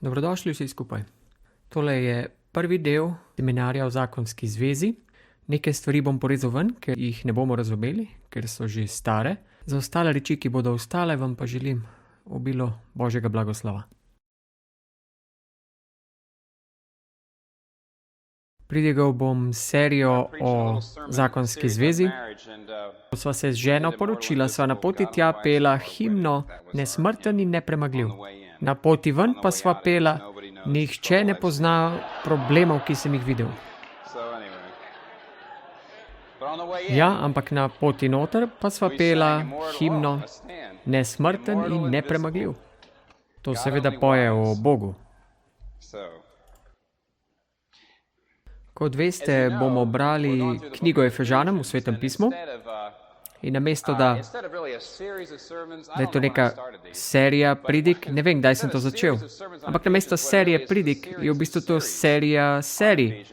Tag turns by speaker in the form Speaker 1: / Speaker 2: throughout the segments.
Speaker 1: Dobrodošli vsi skupaj. Tole je prvi del seminarja o zakonski zvezi. Nekaj stvari bom porezal ven, ker jih ne bomo razumeli, ker so že stare. Za ostale reči, ki bodo ostale, vam pa želim obilo Božjega blagoslova. Pridigal bom serijo o zakonski zvezi. Ko sva se z ženo poročila, sva na poti tja pela himno Nesmrten in nepremagljiv. Na poti ven pa sva pela Nihče ne pozna problemov, ki sem jih videl. Ja, ampak na poti noter pa sva pela himno Nesmrten in nepremagljiv. To seveda poje o Bogu. Kot veste, bomo brali knjigo Efežanom v Svetem pismu in namesto, da je to neka serija pridig, ne vem, kdaj sem to začel, ampak namesto serije pridig je v bistvu to serija serij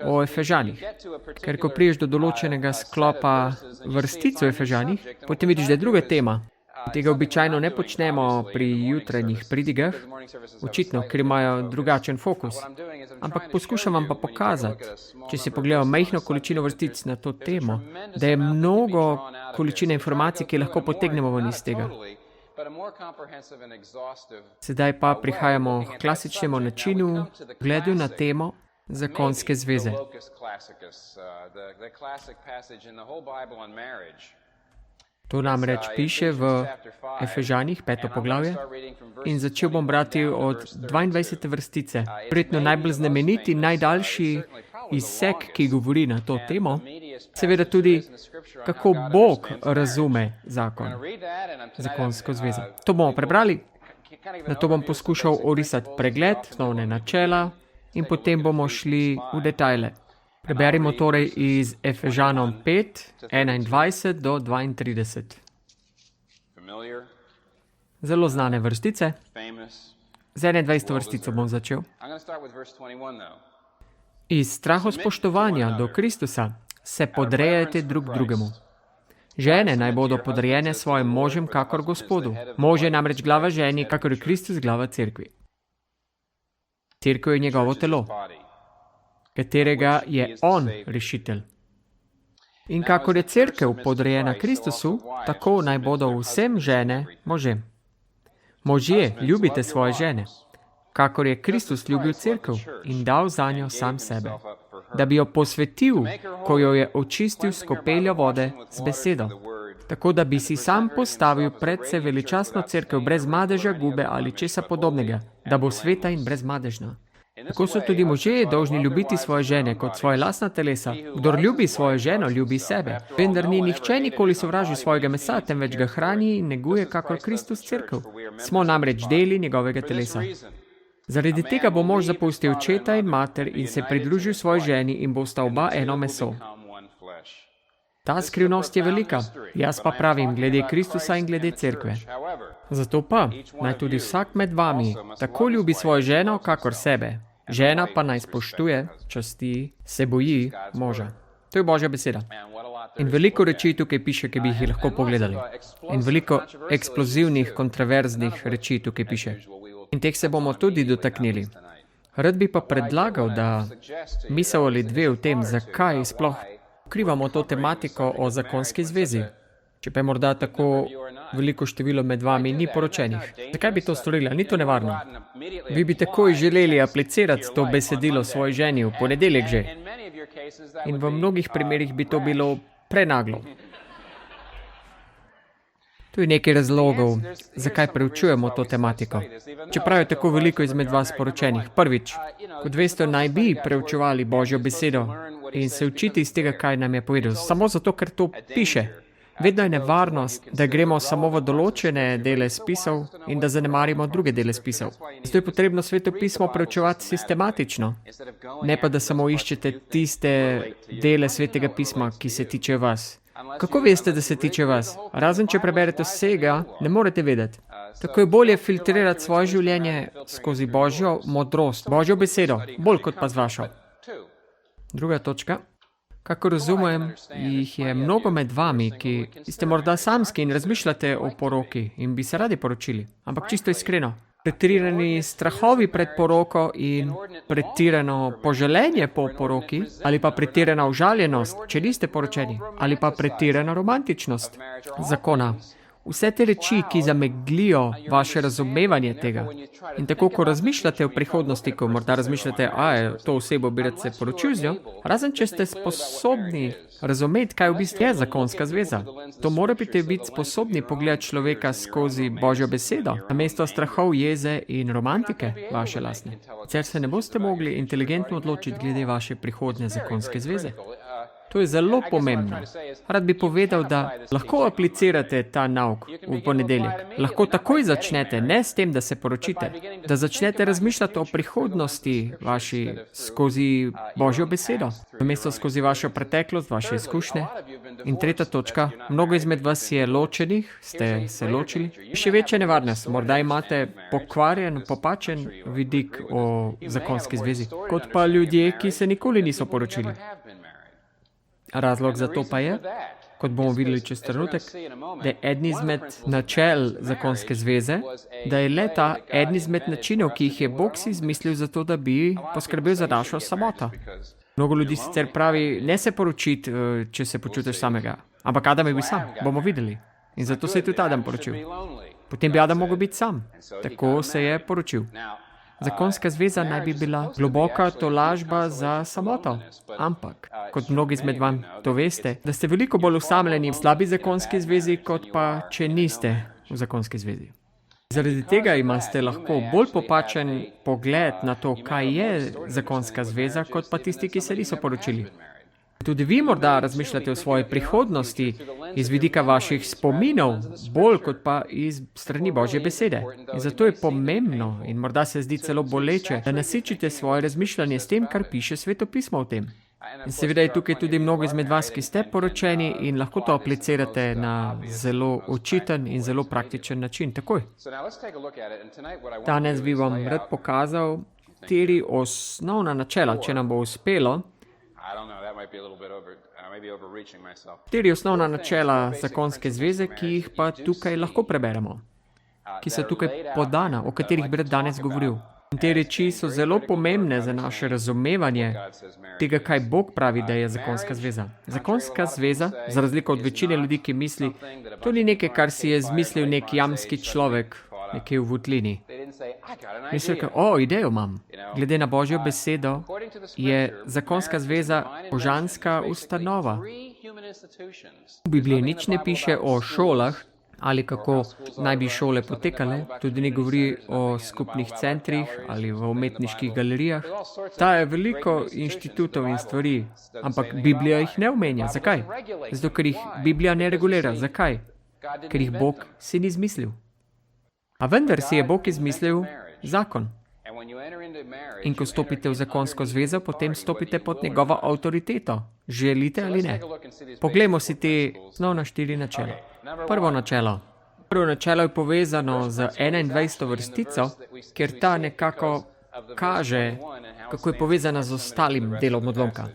Speaker 1: o Efežanih. Ker ko priješ do določenega sklopa vrstic o Efežanih, potem vidiš, da je druga tema. Tega običajno ne počnemo pri jutranjih pridigah, očitno, ker imajo drugačen fokus. Ampak poskušam vam pa pokazati, če si pogledamo majhno količino vrstic na to temo, da je mnogo količine informacij, ki lahko potegnemo ven iz tega. Sedaj pa prihajamo k klasičnemu načinu gledu na temo zakonske zveze. To namreč piše v Efežanih, 5. poglavje, in začel bom brati od 22. vrstice. Verjetno najbolj znameniti, najdaljši izsek, ki govori na to temo, seveda tudi, kako Bog razume zakon, zakonsko zvezo. To bomo prebrali, na to bom poskušal orisati pregled, osnovne načela in potem bomo šli v detajle. Preberimo torej iz Efežanom 5, 21 do 32. Zelo znane vrstice. Z 21. vrstico bom začel. Iz strahospoštovanja do Kristusa se podrejajte drug drugemu. Žene naj bodo podrejene svojim možem kakor Gospodu. Mož je namreč glava ženi, kakor je Kristus glava cerkvi. Cerkev je njegovo telo, katerega je on rešitelj. In kakor je cerkev podrejena Kristusu, tako naj bodo vsem žene možem. Možje, ljubite svoje žene, kakor je Kristus ljubil cerkev in dal zanjo sam sebe, da bi jo posvetil, ko jo je očistil s kopeljo vode z besedo, tako da bi si sam postavil predse veličastno cerkev brez madeža, gube ali česa podobnega, da bo sveta in brezmadežna. Tako so tudi možje dolžni ljubiti svoje žene kot svoje lastna telesa. Kdor ljubi svojo ženo, ljubi sebe. Vendar ni nihče nikoli sovražil svojega mesa, temveč ga hrani in neguje kakor Kristus cerkev. Smo namreč deli njegovega telesa. Zaradi tega bo mož zapustil očeta in mater in se pridružil svoji ženi in bosta oba eno meso. Ta skrivnost je velika, jaz pa pravim glede Kristusa in glede cerkve. Zato pa naj tudi vsak med vami tako ljubi svojo ženo, kakor sebe. Žena pa naj spoštuje, časti, se boji moža. To je Božja beseda. In veliko reči tukaj piše, ki bi jih lahko pogledali. In veliko eksplozivnih, kontroverznih reči tukaj piše. In teh se bomo tudi dotaknili. Rad bi pa predlagal, da misel ali dve o tem, zakaj sploh pokrivamo to tematiko o zakonski zvezi. Če pa je morda tako veliko število med vami ni poročenih. Zakaj bi to storili? Ni to nevarno? Vi bi takoj želeli aplicirati to besedilo svoji ženi v ponedeljek že. In v mnogih primerih bi to bilo prenaglo. Tu je nekaj razlogov, zakaj preučujemo to tematiko. Čeprav je tako veliko izmed vas poročenih. Prvič, kot veste, naj bi preučevali Božjo besedo in se učiti iz tega, kaj nam je povedal. Samo zato, ker to piše. Vedno je nevarnost, da gremo samo v določene dele spisov in da zanemarimo druge dele spisov. Zato je potrebno Sveto pismo preučevati sistematično, ne pa da samo iščete tiste dele Svetega pisma, ki se tiče vas. Kako veste, da se tiče vas? Razen, če preberete vsega, ne morete vedeti. Tako je bolje filtrirati svoje življenje skozi Božjo modrost, Božjo besedo, bolj kot pa z vašo. Druga točka. Kako razumem, jih je mnogo med vami, ki ste morda samski in razmišljate o poroki in bi se radi poročili. Ampak čisto iskreno, pretirani strahovi pred poroko in pretirano poželenje po poroki, ali pa pretirana užaljenost, če niste poročeni, ali pa pretirana romantičnost zakona. Vse te reči, ki zameglijo vaše razumevanje tega. In tako, ko razmišljate o prihodnosti, ko morda razmišljate, to osebo bi rad se poročil z njo, razen če ste sposobni razumeti, kaj v bistvu je zakonska zveza. To morate biti sposobni pogledati človeka skozi Božjo besedo, namesto strahov, jeze in romantike vaše lastne. Sicer se ne boste mogli inteligentno odločiti glede vaše prihodnje zakonske zveze. To je zelo pomembno. Rad bi povedal, da lahko aplicirate ta nauk v ponedeljek. Lahko takoj začnete, ne s tem, da se poročite, da začnete razmišljati o prihodnosti vaši skozi Božjo besedo, namesto skozi vašo preteklost, vaše izkušnje. In tretja točka, mnogo izmed vas je ločenih, ste se ločili. Še večja nevarnost, morda imate pokvarjen, popačen vidik o zakonski zvezi, kot pa ljudje, ki se nikoli niso poročili. Razlog za to pa je, kot bomo videli čez trenutek, da je eden izmed načel zakonske zveze, da je le-ta eden izmed načinov, ki jih je Bog si izmislil za to, da bi poskrbel za našo samoto. Mnogo ljudi sicer pravi, ne se poročiti, če se počutiš samega. Ampak Adam je bil sam, bomo videli. In zato se je tudi Adam poročil. Potem bi Adam mogel biti sam. Tako se je poročil. Zakonska zveza naj bi bila globoka tolažba za samoto. Ampak, kot mnogi izmed vam to veste, da ste veliko bolj osamljeni v slabi zakonski zvezi, kot pa če niste v zakonski zvezi. Zaradi tega imate lahko bolj popačen pogled na to, kaj je zakonska zveza, kot pa tisti, ki se niso poročili. Tudi vi morda razmišljate o svoji prihodnosti iz vidika vaših spominov, bolj kot pa iz strani Božje besede. In zato je pomembno in morda se zdi celo boleče, da nasičite svoje razmišljanje s tem, kar piše Svetopismo o tem. In seveda je tukaj tudi mnogo izmed vas, ki ste poročeni in lahko to aplicirate na zelo očiten in zelo praktičen način. Takoj. Danes bi vam rad pokazal 4 osnovna načela, če nam bo uspelo. 4 osnovna načela zakonske zveze, ki jih pa tukaj lahko preberemo, ki so tukaj podana, o katerih bi rad danes govoril. In te reči so zelo pomembne za naše razumevanje tega, kaj Bog pravi, da je zakonska zveza. Zakonska zveza, za razliko od večine ljudi, ki misli, to ni nekaj, kar si je izmislil nek jamski človek, nekje v votlini. Misli, idejo imam. Glede na Božjo besedo je zakonska zveza božanska ustanova. V Bibliji nič ne piše o šolah ali kako naj bi šole potekale, tudi ne govori o skupnih centrih ali v umetniških galerijah. Ta je veliko inštitutov in stvari, ampak Biblija jih ne omenja. Zakaj? Zato, ker jih Biblija ne regulira. Zakaj? Ker jih Bog si ni izmislil. A vendar si je Bog izmislil zakon. In ko stopite v zakonsko zvezo, potem stopite pod njegovo avtoriteto. Želite ali ne? Poglejmo si te osnovna 4 načela. Prvo načelo je povezano z 21. vrstico, ker ta nekako kaže, kako je povezana z ostalim delom odlomka.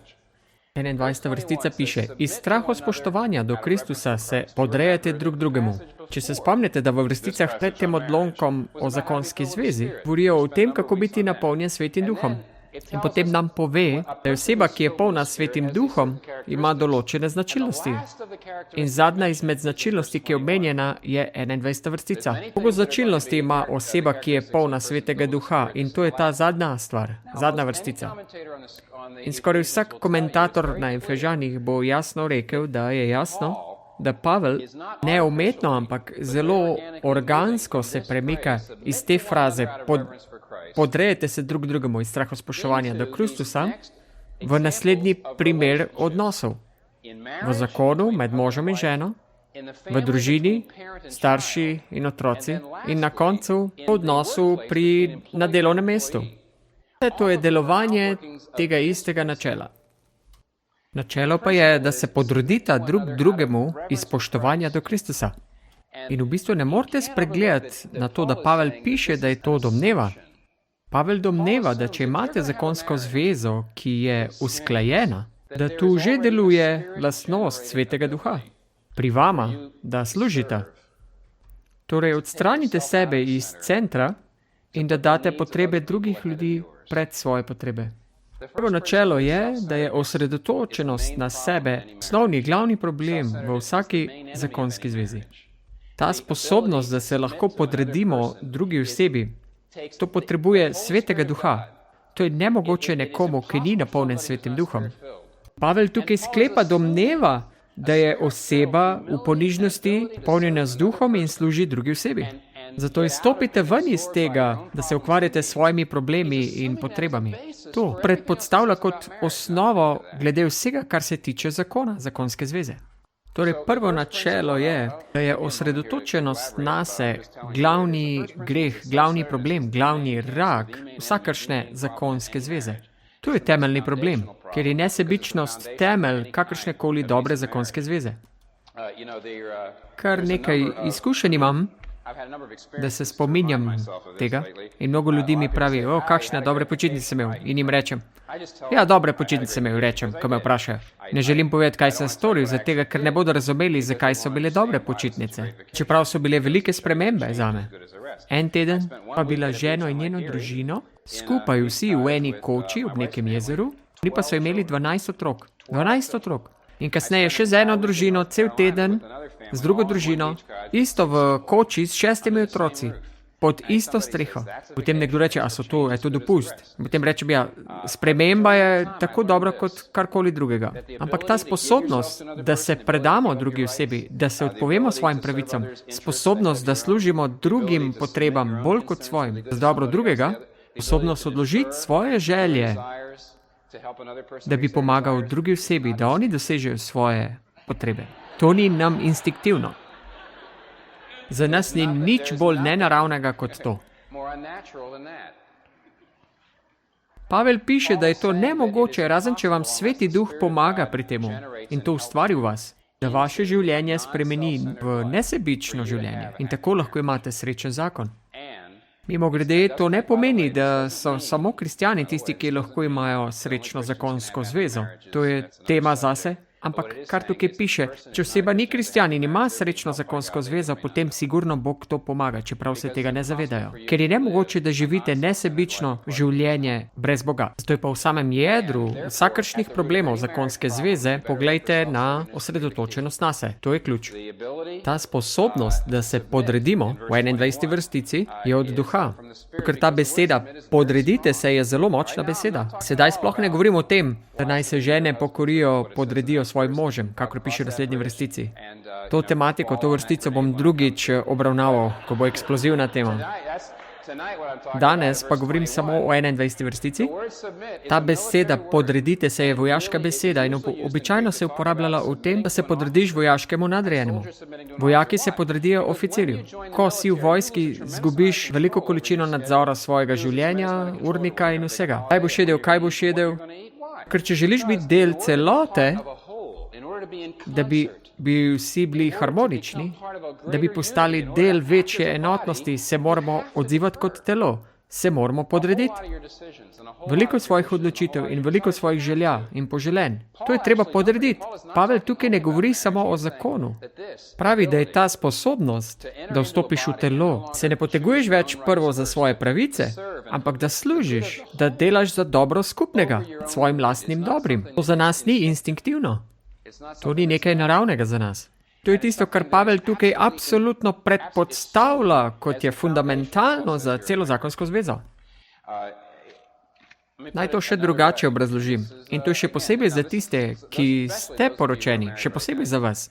Speaker 1: 21. vrstica piše, iz strahu spoštovanja do Kristusa se podrejate drug drugemu. Če se spomnite, da v vrsticah pred tem odlomkom o zakonski zvezi govorijo o tem, kako biti napolnjen Svetim Duhom. In potem nam pove, da je oseba, ki je polna Svetim Duhom, ima določene značilnosti. In zadnja izmed značilnosti, ki je omenjena, je 21. vrstica. Koliko značilnosti ima oseba, ki je polna Svetega Duha? In to je ta zadnja stvar, zadnja vrstica. In skoraj vsak komentator na Efežanih bo jasno rekel, da je jasno, da Pavel ne umetno, ampak zelo organsko se premika iz te fraze podrejete se drug drugemu iz strahu spoštovanja do Kristusa v naslednji primer odnosov. V zakonu med možem in ženo, v družini, starši in otroci in na koncu v odnosu na delovnem mestu. Vse to je delovanje tega istega načela. Načelo pa je, da se podrodita drug drugemu iz spoštovanja do Kristusa. In v bistvu ne morete spregledati na to, da Pavel piše, da je to domneva. Pavel domneva, da če imate zakonsko zvezo, ki je usklajena, da tu že deluje lastnost Svetega Duha. Pri vama, da služite. Torej, odstranite sebe iz centra in da date potrebe drugih ljudi pred svoje potrebe. Prvo načelo je, da je osredotočenost na sebe osnovni, glavni problem v vsaki zakonski zvezi. Ta sposobnost, da se lahko podredimo drugi osebi, to potrebuje svetega duha. To je nemogoče nekomu, ki ni napolnjen svetim duhom. Pavel tukaj sklepa domneva, da je oseba v ponižnosti polnjena z duhom in služi drugi osebi. Zato izstopite ven iz tega, da se ukvarjate s svojimi problemi in potrebami. To predpostavlja kot osnovo glede vsega, kar se tiče zakona, zakonske zveze. Torej, prvo načelo je, da je osredotočenost nase glavni greh, glavni problem, glavni rak vsakršne zakonske zveze. To je temeljni problem, ker je nesebičnost temelj kakršnekoli dobre zakonske zveze. Kar nekaj izkušenj imam, da se spominjam tega in mnogo ljudi mi pravi, kakšne dobre počitnice sem imel. In jim rečem, ja, dobre počitnice sem imel, rečem, ko me vprašajo. Ne želim povedati, kaj sem storil, zato ker ne bodo razumeli, zakaj so bile dobre počitnice. Čeprav so bile velike spremembe zame. En teden pa bila ženo in njeno družino skupaj vsi v eni koči ob nekem jezeru, oni pa so imeli 12 otrok. 12 otrok. In kasneje še z eno družino, cel teden, z drugo družino, isto v koči s 6 otroci, pod isto streho. Potem nekdo reče, je to dopust? Potem reče, sprememba je tako dobra kot karkoli drugega. Ampak ta sposobnost, da se predamo drugi osebi, da se odpovemo svojim pravicam, sposobnost, da služimo drugim potrebam bolj kot svojim, z dobro drugega, sposobnost odložiti svoje želje, da bi pomagal drugi osebi, da oni dosežejo svoje potrebe. To ni nam instinktivno. Za nas ni nič bolj nenaravnega kot to. Pavel piše, da je to nemogoče, razen če vam Sveti Duh pomaga pri temu in to ustvari v vas, da vaše življenje spremeni v nesebično življenje in tako lahko imate srečen zakon. Mimogrede, to ne pomeni, da so samo kristjani tisti, ki lahko imajo srečno zakonsko zvezo. To je tema zase. Ampak, kar tukaj piše, če oseba ni kristjan in ima srečno zakonsko zvezo, potem sigurno Bog to pomaga, čeprav se tega ne zavedajo. Ker je nemogoče, da živite nesebično življenje brez Boga. Zato je pa v samem jedru vsakršnih problemov zakonske zveze, poglejte na osredotočenost nase. To je ključ. Ta sposobnost, da se podredimo v 21. vrstici, je od duha. Ker ta beseda podredite se je zelo močna beseda. Sedaj sploh ne govorimo o tem, da naj se žene pokorijo, podredijo svojim možem, kakor piše v naslednji vrstici. To tematiko, to vrstico bom drugič obravnaval, ko bo eksplozivna tema. Danes pa govorim samo o 21. vrstici. Ta beseda podredite se je vojaška beseda in običajno se je uporabljala v tem, da se podrediš vojaškemu nadrejenemu. Vojaki se podredijo oficirju. Ko si v vojski, zgubiš veliko količino nadzora svojega življenja, urnika in vsega. Kaj boš jedel? Ker če želiš biti del celote, da bi vsi bili harmonični, da bi postali del večje enotnosti, se moramo odzivati kot telo, se moramo podrediti. Veliko svojih odločitev in veliko svojih želja in poželenj. To je treba podrediti. Pavel tukaj ne govori samo o zakonu. Pravi, da je ta sposobnost, da vstopiš v telo, se ne poteguješ več prvo za svoje pravice, ampak da služiš, da delaš za dobro skupnega, svojim lastnim dobrim. To za nas ni instinktivno. To ni nekaj naravnega za nas. To je tisto, kar Pavel tukaj absolutno predpostavlja, kot je fundamentalno za celo zakonsko zvezo. Naj to še drugače obrazložim. In to je še posebej za tiste, ki ste poročeni, še posebej za vas.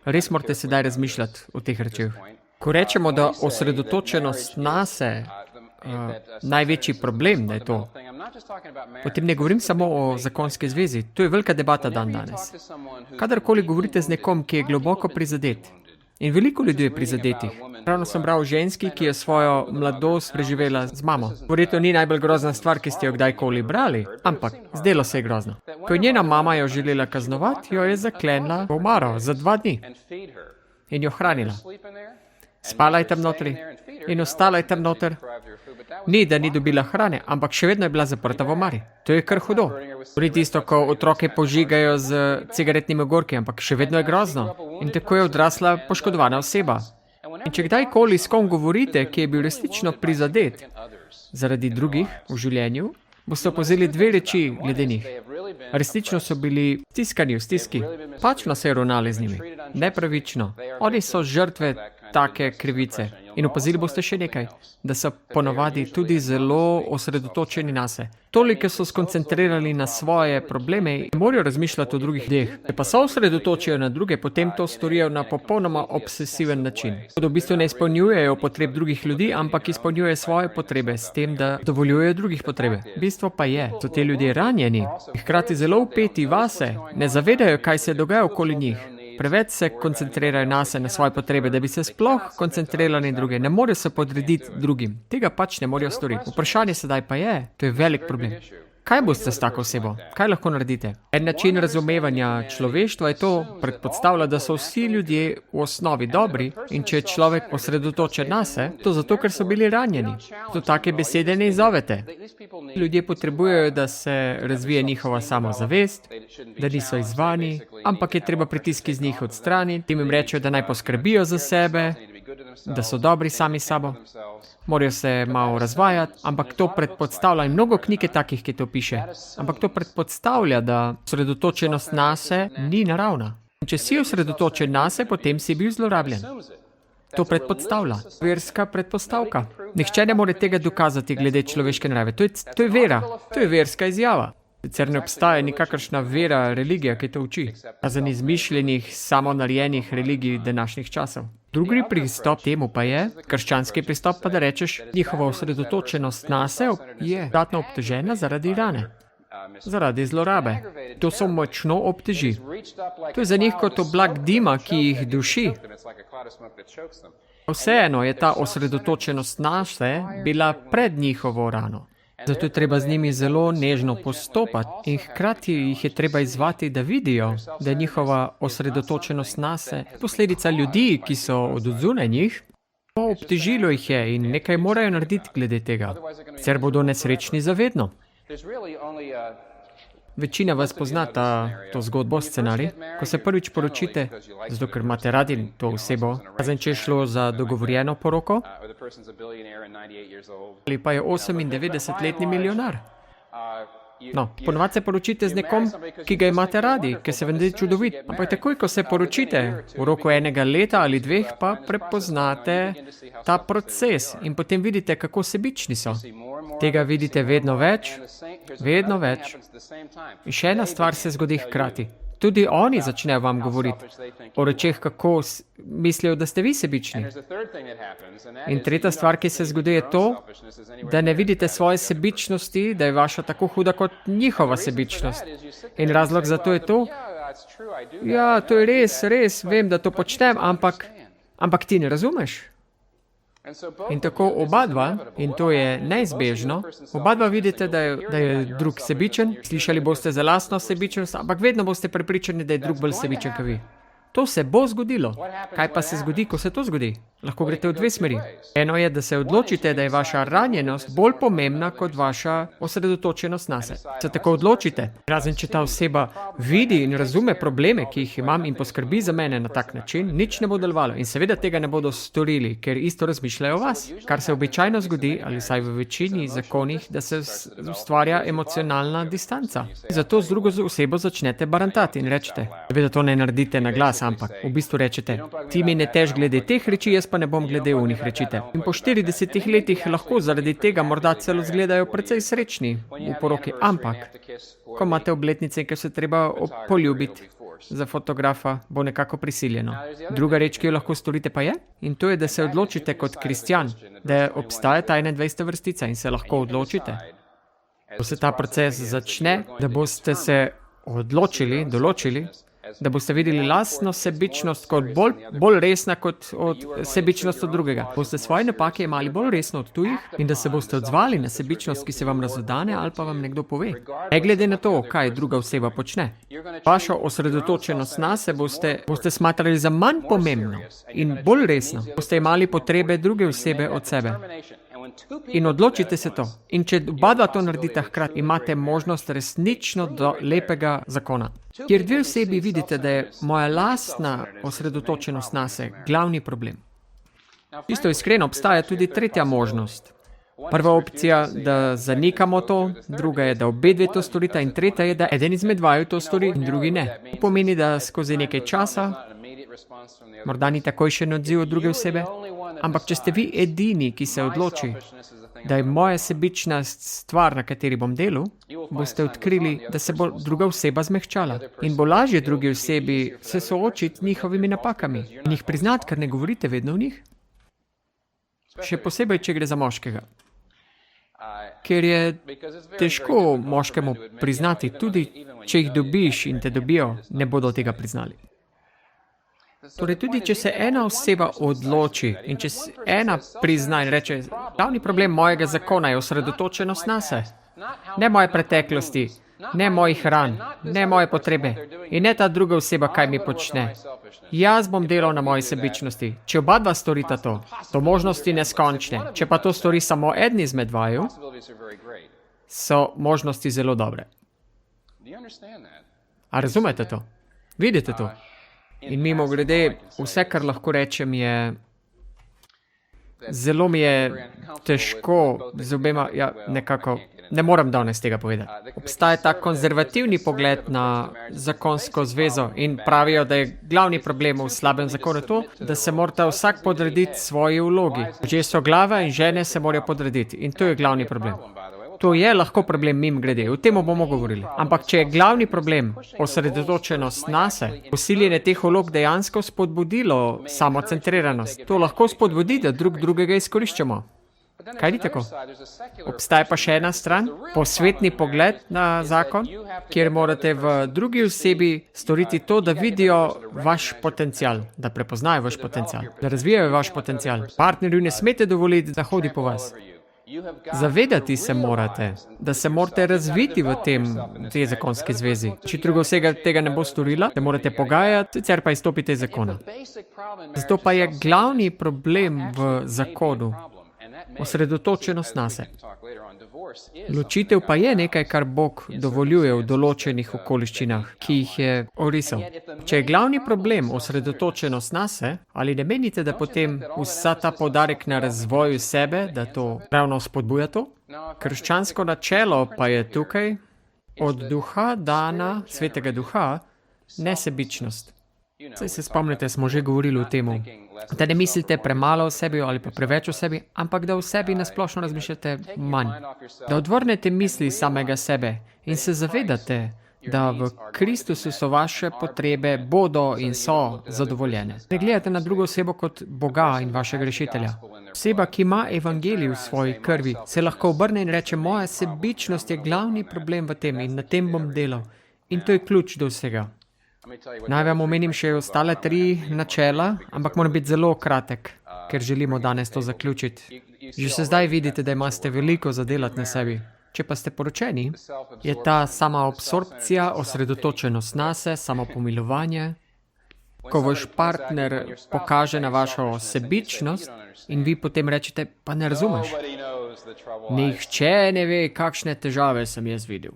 Speaker 1: Res morate sedaj razmišljati o teh rečeh. Ko rečemo, da osredotočenost nase največji problem, da je to, potem ne govorim samo o zakonski zvezi. To je velika debata danes. Kadarkoli govorite z nekom, ki je globoko prizadet, in veliko ljudi je prizadetih. Ravno sem bral ženski, ki je svojo mladost preživela z mamo. Verjetno ni najbolj grozna stvar, ki ste jo kdajkoli brali, ampak zdelo se je grozno. Ko je njena mama jo želela kaznovati, jo je zaklenila v omaro za 2 dni in jo hranila. Spala je tam notri in ostala je tam noter. Ni, da ni dobila hrane, ampak še vedno je bila zaprta v omari. To je kar hudo. To ni tisto, ko otroke požigajo z cigaretnimi ogorki, ampak še vedno je grozno. In tako je odrasla poškodovana oseba. In če kdajkoli s kom govorite, ki je bil resnično prizadet zaradi drugih v življenju, boste opazili dve reči glede njih. Resnično so bili stiskani v stiski. Pačno se je ravnali z njimi. Nepravično. Oni so žrtve take krivice. In opazili boste še nekaj, da so ponavadi tudi zelo osredotočeni nase. Toliko so skoncentrirali na svoje probleme in morajo razmišljati o drugih ljudeh. Če pa so osredotočijo na druge, potem to storijo na popolnoma obsesiven način. V bistvu ne izpolnjujejo potreb drugih ljudi, ampak izpolnjujejo svoje potrebe s tem, da dovoljujejo drugih potrebe. Bistvo pa je, so te ljudje ranjeni, hkrati zelo vpeti vase, ne zavedajo, kaj se dogaja okoli njih. Preveč se koncentrirajo nase, na svoje potrebe, da bi se sploh koncentrirali na druge. Ne morejo se podrediti drugim. Tega pač ne morejo storiti. Vprašanje sedaj pa je, to je velik problem. Kaj boste s tako osebo? Kaj lahko naredite? En način razumevanja človeštva je to, predpostavlja, da so vsi ljudje v osnovi dobri in če je človek osredotočen nase, to zato, ker so bili ranjeni. To take besede ne izzovete. Ljudje potrebujejo, da se razvije njihova samozavest, da niso izzvani, ampak je treba pritisk iz njih odstraniti, jim rečejo, da naj poskrbijo za sebe, da so dobri sami sabo. Morajo se malo razvajati, ampak to predpostavlja, in mnogo knjig je takih, ki to piše, ampak to predpostavlja, da osredotočenost nase ni naravna. In če si osredotočen nase, potem si bil zlorabljen. To predpostavlja. Verska predpostavka. Nihče ne more tega dokazati glede človeške narave. To je vera. To je verska izjava. Sicer ne obstaja nikakršna vera, religija, ki to uči. Razen izmišljenih, samonarejenih religij današnjih časov. Drugi pristop temu pa je, krščanski pristop pa da rečeš, njihova osredotočenost nase je dodatno obtežena zaradi rane, zaradi zlorabe. To so močno obteži. To je za njih kot oblak dima, ki jih duši. Vseeno je ta osredotočenost nase bila pred njihovo rano. Zato je treba z njimi zelo nežno postopati in hkrati jih je treba izzvati, da vidijo, da je njihova osredotočenost nase posledica ljudi, ki so od odzunaj njih. Obtežilo jih je in nekaj morajo narediti glede tega, sicer bodo nesrečni zavedno. Večina vas pozna to zgodbo, scenarij, ko se prvič poročite, zato ker imate radi to osebo, razen če je šlo za dogovorjeno poroko, ali pa je 98-letni milijonar. No, ponovadi se poročite z nekom, ki ga imate radi, ki se vam zdi čudovit. Ampak takoj, ko se poročite, v roku enega leta ali dveh, pa prepoznate ta proces in potem vidite, kako sebični so. Tega vidite vedno več, vedno več. In še ena stvar se zgodi hkrati. Tudi oni začnejo vam govoriti o rečeh, kako mislijo, da ste vi sebični. In tretja stvar, ki se zgodi, je to, da ne vidite svoje sebičnosti, da je vaša tako huda kot njihova sebičnost. In razlog za to je to, ja, to je res, vem, da to počnem, ampak ti ne razumeš. In tako oba dva, in to je neizbežno, oba dva vidite, da je drug sebičen, slišali boste za lastno sebičnost, ampak vedno boste prepričani, da je drug bolj sebičen kot vi. To se bo zgodilo. Kaj pa se zgodi, ko se to zgodi? Lahko greste v dve smeri. Eno je, da se odločite, da je vaša ranjenost bolj pomembna kot vaša osredotočenost nase. Se tako odločite. Razen če ta oseba vidi in razume probleme, ki jih imam in poskrbi za mene na tak način, nič ne bo delovalo. In seveda tega ne bodo storili, ker isto razmišljajo o vas. Kar se običajno zgodi, ali saj v večini zakonih, da se ustvarja emocionalna distanca. Zato z drugo osebo začnete barantati in rečete, seveda to ne naredite na glas, ampak v bistvu rečete, ti mi ne tež glede teh reči, jaz pa ne bom glede unih rečite. In po 40 letih lahko zaradi tega morda celo izgledajo precej srečni v poroki, ampak ko imate obletnice, ker se treba poljubiti za fotografa, bo nekako prisiljeno. Druga reč, ki jo lahko storite pa je, in to je, da se odločite kot kristjan, da obstaja ta 21. vrstica in se lahko odločite. Ko se ta proces začne, da boste se določili, da boste videli lastno sebičnost kot bolj resna kot sebičnost od drugega. Boste svoje napake imeli bolj resno od tujih in da se boste odzvali na sebičnost, ki se vam razodane ali pa vam nekdo pove. Ne glede na to, kaj druga oseba počne. Vašo osredotočenost nase boste smatrali za manj pomembno in bolj resno. Boste imeli potrebe druge osebe od sebe. In odločite se to. In če oba dva to naredite hkrati, imate možnost resnično do lepega zakona. Kjer dve osebi vidite, da je moja lastna osredotočenost nase glavni problem. Čisto iskreno, obstaja tudi tretja možnost. Prva opcija, da zanikamo to, druga je, da obe dve to storita in tretja je, da eden izmed vaju to stori in drugi ne. To pomeni, da skozi nekaj časa, morda ni takojšen odziv od druge osebe, ampak če ste vi edini, ki se odloči, da je moja sebičnost stvar, na kateri bom delal, boste odkrili, da se bo druga oseba zmehčala in bo lažje drugi osebi se soočiti z njihovimi napakami in jih priznati, ker ne govorite vedno o njih. Še posebej, če gre za moškega. Ker je težko moškemu priznati, tudi če jih dobiš in te dobijo, ne bodo tega priznali. Torej, tudi če se ena oseba odloči in če se ena prizna in reče, glavni problem mojega zakona je osredotočenost nase, ne moje preteklosti, ne mojih ran, ne moje potrebe in ne ta druga oseba, kaj mi počne. Jaz bom delal na moji sebičnosti. Če oba dva storita to možnosti neskončne. Če pa to stori samo eden izmed vaju, so možnosti zelo dobre. A razumete to? Vidite to? In mimogrede, vse, kar lahko rečem, je... Zelo mi je težko z obema, nekako, ne morem danes tega povedati. Obstaja ta konzervativni pogled na zakonsko zvezo in pravijo, da je glavni problem v slabem zakonu to, da se morata vsak podrediti svoji vlogi. Že so glava in žene se morajo podrediti in to je glavni problem. To je lahko problem mimogrede, o tem bomo govorili. Ampak če je glavni problem osredotočenost nase, posiljenje teh vlog dejansko spodbudilo samocentriranost, to lahko spodbudi, da drug drugega izkoriščamo. Kaj ni tako? Obstaja pa še ena stran, posvetni pogled na zakon, kjer morate v drugi osebi storiti to, da vidijo vaš potencial, da prepoznajo vaš potencial, da razvijajo vaš potencial. Partnerju ne smete dovoliti, da hodi po vas. Zavedati se morate, da se morate razviti v tej zakonski zvezi. Če druga oseba tega ne bo storila, se morate pogajati, sicer pa izstopite iz zakona. Zato pa je glavni problem v zakonu osredotočenost nase. Ločitev pa je nekaj, kar Bog dovoljuje v določenih okoliščinah, ki jih je orisal. Če je glavni problem osredotočenost nase, ali ne menite, da potem vsa ta poudarek na razvoju sebe, da to ravno spodbuja to? Krščansko načelo pa je tukaj od duha dana, svetega duha, nesebičnost. Saj se spomnite, smo že govorili o tem, da ne mislite premalo o sebi ali pa preveč o sebi, ampak da o sebi nasplošno razmišljate manj. Da odvrnete misli samega sebe in se zavedate, da v Kristusu so vaše potrebe bodo in so zadovoljene. Ne gledate na drugo osebo kot Boga in vašega rešitelja. Oseba, ki ima evangelij v svoji krvi, se lahko obrne in reče, moja sebičnost je glavni problem v tem in na tem bom delal. In to je ključ do vsega. Naj vam omenim še ostale 3 načela, ampak moram biti zelo kratek, ker želimo danes to zaključiti. Že se zdaj vidite, da imate veliko za delati na sebi. Če pa ste poročeni, je ta sama absorpcija, osredotočenost nase, samo pomilovanje. Ko vaš partner pokaže na vašo sebičnost in vi potem rečete, pa ne razumeš. Nihče ne ve, kakšne težave sem jaz videl.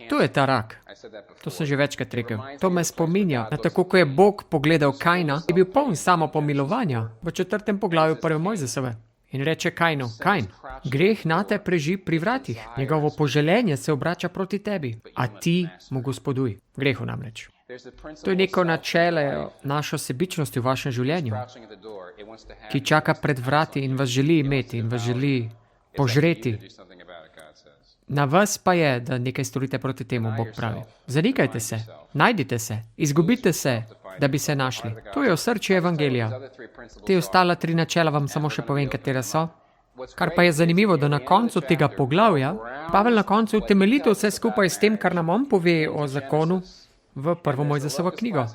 Speaker 1: To je ta rak. To sem že večkrat rekel. To me spominja, da tako, ko je Bog pogledal Kaina, je bil poln samopomilovanja v 4. poglavju 1. Mojzesove. In reče Kainu, Kain, greh nate preži pri vratih. Njegovo poželenje se obrača proti tebi, a ti mu gospoduj. Grehu namreč. To je neko načelo našo sebičnosti v vašem življenju, ki čaka pred vrati in vas želi imeti in vas želi požreti. Na vas pa je, da nekaj storite proti temu, Bog pravi. Zanikajte se, najdite se, izgubite se, da bi se našli. To je osrčje evangelija. Te ostala 3 načela vam samo še povem, katera so. Kar pa je zanimivo, da na koncu tega poglavja, Pavel na koncu utemeljito vse skupaj s tem, kar nam on pove o zakonu v 1. Mojzesovo knjigo.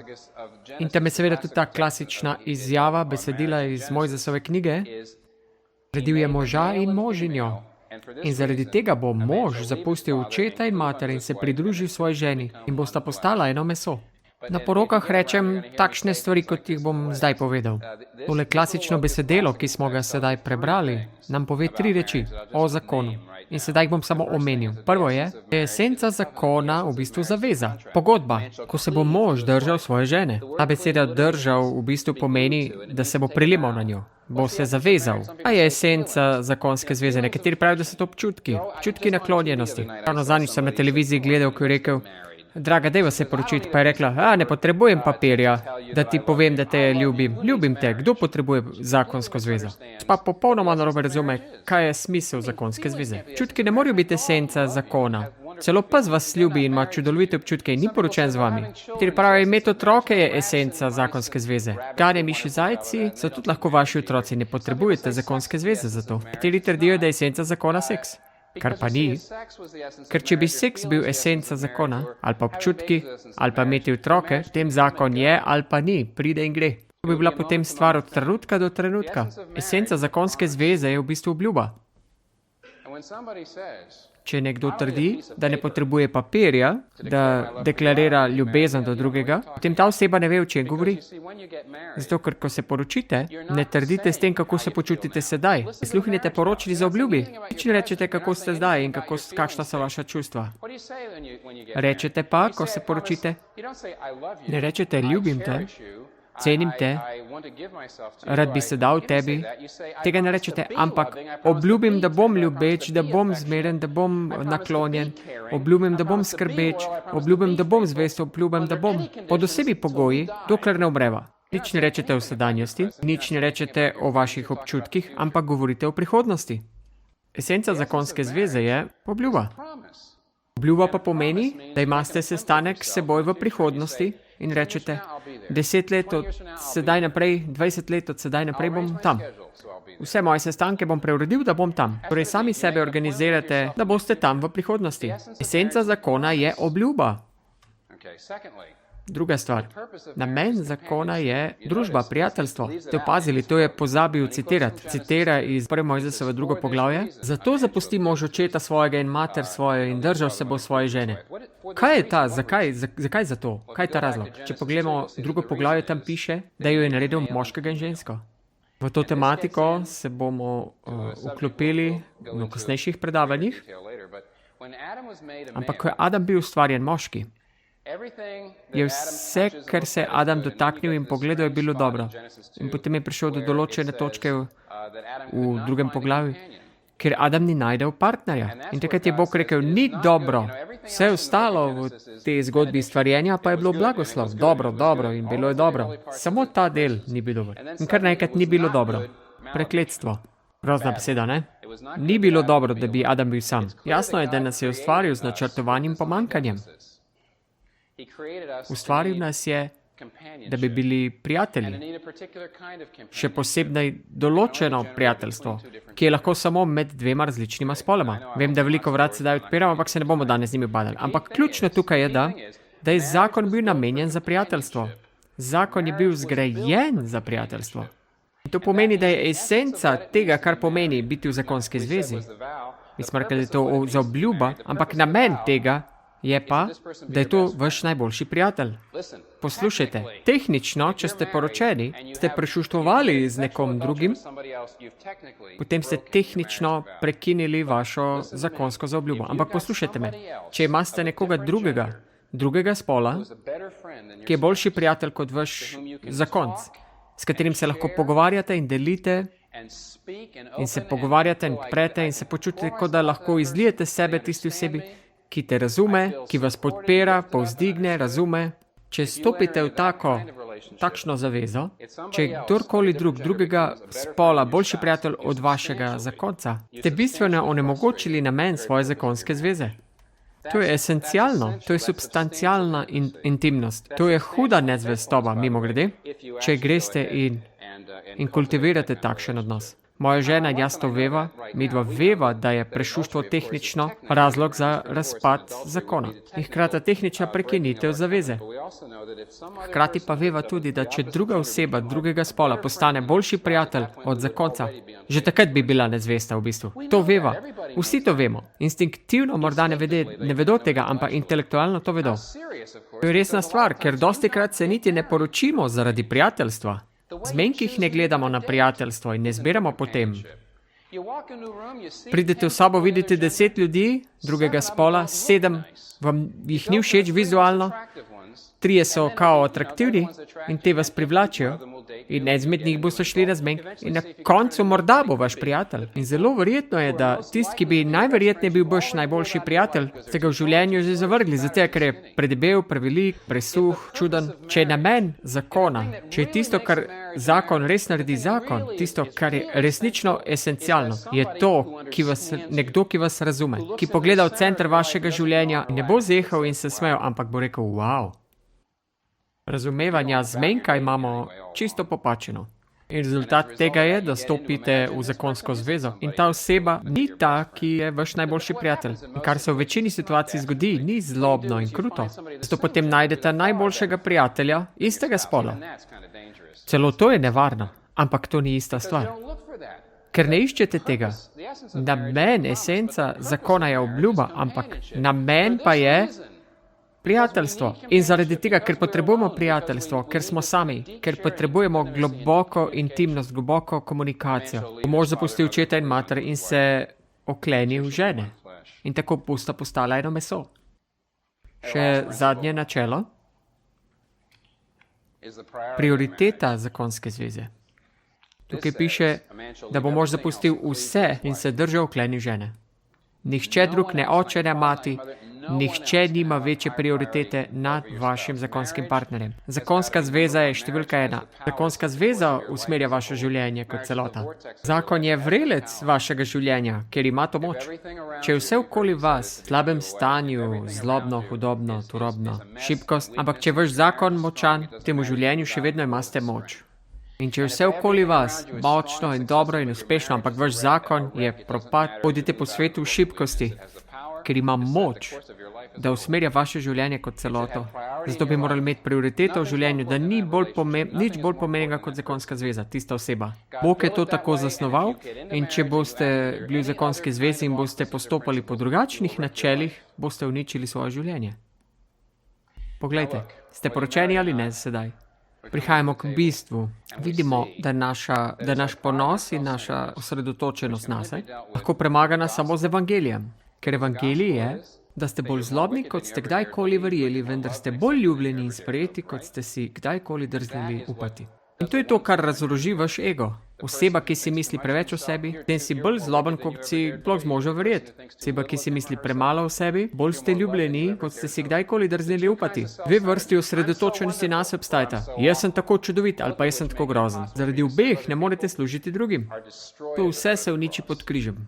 Speaker 1: In tam je seveda tudi ta klasična izjava, besedila iz Mojzesove knjige. Redil je moža in možinjo. In zaradi tega bo mož zapustil očeta in mater in se pridružil svoji ženi in bosta postala eno meso. Na porokah rečem takšne stvari, kot jih bom zdaj povedal. Tole klasično besedilo, ki smo ga sedaj prebrali, nam pove 3 reči o zakonu. In sedaj jih bom samo omenil. Prvo je esenca zakona v bistvu zaveza, pogodba, ko se bo mož držal svoje žene. Ta beseda držal v bistvu pomeni, da se bo prilimal na njo, bo se zavezal. A je esenca zakonske zveze? Nekateri pravijo, da so to občutki naklonjenosti. Ravno zadnjič sem na televiziji gledal, ko je rekel: Draga, dajva se poročiti, pa je rekla: ne potrebujem papirja, da ti povem, da te ljubim. Ljubim te, kdo potrebuje zakonsko zvezo? Pa popolnoma narobe razume, kaj je smisel zakonske zveze. Občutki ne morajo biti esenca zakona. Celo pes vas ljubi in ima čudovite občutke in ni poročen z vami. Kateri pravijo, imeti otroke je esenca zakonske zveze. Gane, miši, zajci so tudi lahko vaši otroci, ne potrebujete zakonske zveze za to. Kateri trdijo, da je esenca zakona seks. Kar pa ni, ker če bi seks bil esenca zakona, ali pa občutki, ali pa imeti otroke, potem zakon je ali pa ni, pride in gre. To bi bila potem stvar od trenutka do trenutka. Esenca zakonske zveze je v bistvu obljuba. Če nekdo trdi, da ne potrebuje papirja, da deklarira ljubezen do drugega, potem ta oseba ne ve, o čem govori. Zato, ker ko se poročite, ne trdite s tem, kako se počutite sedaj. Prisluhnite poročili za obljubi. Nič ne rečete, kako ste zdaj in kakšna so vaša čustva. Rečete pa, ko se poročite, ne rečete ljubim te, cenim te, rad bi se dal tebi. Tega ne rečete, ampak obljubim, da bom ljubeč, da bom zmeren, da bom naklonjen, obljubim, da bom skrbeč, obljubim, da bom zvest, obljubim, da bom pod osebi pogoji, dokler ne umreva. Nič ne rečete o sedanjosti, nič ne rečete o vaših občutkih, ampak govorite o prihodnosti. Esenca zakonske zveze je obljuba. Obljuba pa pomeni, da imate sestanek s seboj v prihodnosti in rečete: 10 let od sedaj naprej, 20 let od sedaj naprej bom tam. Vse moje sestanke bom preuredil, da bom tam. Torej sami sebe organizirate, da boste tam v prihodnosti. Esenca zakona je obljuba. Druga stvar. Namen zakona je družba, prijateljstvo. Ste opazili, to je pozabil citirati. Citira iz 1. Mojzesove 2. poglavje. Zato zapusti mož očeta svojega in mater svojo in držal se bo svoje žene. Kaj je ta? Zakaj za to? Kaj je ta razlog? Če pogledamo 2. poglavje, tam piše, da jo je naredil moškega in žensko. V to tematiko se bomo vklopili v kasnejših predavanjih. Ampak ko je Adam bil ustvarjen moški, je vse, kar se je Adam dotaknil in pogledal, je bilo dobro. In potem je prišel do določene točke v 2. poglavju, ker Adam ni najdel partnerja. In takrat je Bog rekel: ni dobro. Vse ostalo v tej zgodbi stvarjenja pa je bilo blagoslov. Dobro in bilo je dobro. Samo ta del ni bil dober. In kar naenkrat ni bilo dobro. Prekletstvo. Grozna beseda, ne? Ni bilo dobro, da bi Adam bil sam. Jasno je, da nas je ustvaril z načrtovanjem pomanjkanjem. Ustvaril nas je, da bi bili prijatelji. Še posebej določeno prijateljstvo, ki je lahko samo med dvema različnima spoloma. Vem, da veliko vrat sedaj odpiramo, ampak se ne bomo danes z njimi badali. Ampak ključno tukaj je, da je zakon bil namenjen za prijateljstvo. Zakon je bil zgrajen za prijateljstvo. In to pomeni, da je esenca tega, kar pomeni biti v zakonski zvezi. Mi smo rekli, da je to za obljuba, ampak namen tega je pa, da je to vaš najboljši prijatelj. Poslušajte, tehnično, če ste poročeni, ste prešuštovali z nekom drugim, potem ste tehnično prekinili vašo zakonsko zaobljubo. Ampak poslušajte me, če imate nekoga drugega spola, ki je boljši prijatelj kot vaš zakonc, s katerim se lahko pogovarjate in delite, in se pogovarjate in odprete in se počutite, kot da lahko izlijete sebe tisti osebi, ki te razume, ki vas podpira, povzdigne, razume. Če stopite v takšno zavezo, če je kdorkoli drugega spola boljši prijatelj od vašega zakonca, ste bistveno onemogočili namen svoje zakonske zveze. To je esencialno, to je substancialna intimnost, to je huda nezvestoba, mimogrede, če greste in kultivirate takšen odnos. Moja žena in jaz to veva, midva veva, da je prešuštvo tehnično razlog za razpad zakona. In hkrati tehnična prekinitev zaveze. Hkrati pa veva tudi, da če druga oseba drugega spola postane boljši prijatelj od zakonca, že takrat bi bila nezvesta v bistvu. To veva. Vsi to vemo. Instinktivno morda ne vedo tega, ampak intelektualno to vedo. To je resna stvar, ker dostikrat se niti ne poročimo zaradi prijateljstva. Zmenkih ne gledamo na prijateljstvo in ne zbiramo potem. Pridete v sobo, vidite 10 ljudi, drugega spola, 7 vam jih ni všeč vizualno, 3 so kao atraktivni in te vas privlačijo in en izmed njih boste šli na zmenk in na koncu morda bo vaš prijatelj. In zelo verjetno je, da tisti, ki bi najverjetneje bil vaš najboljši prijatelj, ste ga v življenju že zavrgli, zato ker je predebel, prevelik, presuh, čuden. Če je namen zakona, če je tisto, kar zakon res naredi zakon, tisto, kar je resnično esencialno, je to, nekdo, ki vas razume, ki pogleda v center vašega življenja in ne bo zehal in se smejal, ampak bo rekel, wow. Razumevanja zmenka imamo čisto popačeno. In rezultat tega je, da stopite v zakonsko zvezo. In ta oseba ni ta, ki je vaš najboljši prijatelj. In kar se v večini situacij zgodi, ni zlobno in kruto. Zato potem najdete najboljšega prijatelja istega spola. Celo to je nevarno, ampak to ni ista stvar. Ker ne iščete tega. Namen, esenca zakona je obljuba, ampak namen pa je prijateljstvo. In zaradi tega, ker potrebujemo prijateljstvo, ker smo sami, ker potrebujemo globoko intimnost, globoko komunikacijo. Mož zapusti očeta in mater in se okleni v žene. In tako bosta postala eno meso. Še zadnje načelo. Prioriteta zakonske zveze. Tukaj piše, da bo mož zapustil vse in se držal okleni žene. Nihče drug, ne oče, ne mati, nihče nima večje prioritete nad vašim zakonskim partnerjem. Zakonska zveza je številka 1. Zakonska zveza usmerja vaše življenje kot celota. Zakon je vrelec vašega življenja, ker ima to moč. Če je vse okoli vas v slabem stanju, zlobno, hudobno, turobno, šibkost, ampak če je vaš zakon močan, v tem življenju še vedno imate moč. In če je vse okoli vas močno in dobro in uspešno, ampak vaš zakon je propad, hodite po svetu v šibkosti, ker ima moč, da usmerja vaše življenje kot celoto. Zato bi morali imeti prioriteto v življenju, da ni nič bolj pomenega kot zakonska zveza, tista oseba. Bog je to tako zasnoval in če boste bili v zakonski zvezi in boste postopali po drugačnih načelih, boste uničili svoje življenje. Poglejte, ste poročeni ali ne sedaj? Prihajamo k bistvu. Vidimo, da naš ponos in naša osredotočenost nase lahko premagana samo z evangelijem. Ker evangelij je, da ste bolj zlobni, kot ste kdajkoli verjeli, vendar ste bolj ljubljeni in sprejeti, kot ste si kdajkoli drznili upati. In to je to, kar razoroži vaš ego. Oseba, ki si misli preveč o sebi, tem si bolj zloben, kot si sploh zmožen verjeti. Oseba, ki si misli premalo o sebi, bolj ste ljubljeni, kot ste si kdajkoli drznili upati. Dve vrsti osredotočenosti nas obstajata. Jaz sem tako čudovit ali pa jaz sem tako grozen. Zaradi obeh ne morete služiti drugim. To vse se uniči pod križem.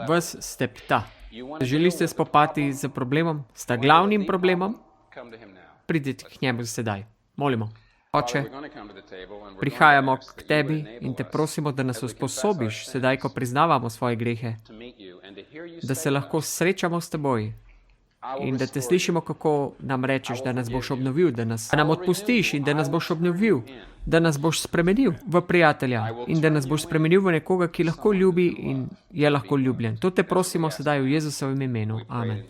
Speaker 1: Vas ste pta. Želite spopati z problemom, s ta glavnim problemom? Pridite k njemu sedaj. Molimo. Oče, prihajamo k tebi in te prosimo, da nas usposobiš, sedaj, ko priznavamo svoje grehe, da se lahko srečamo s teboj in da te slišimo, kako nam rečeš, da nas boš obnovil, da nam odpustiš in da nas boš obnovil, da nas boš spremenil v prijatelja in da nas boš spremenil v nekoga, ki lahko ljubi in je lahko ljubljen. To te prosimo sedaj v Jezusovem imenu. Amen.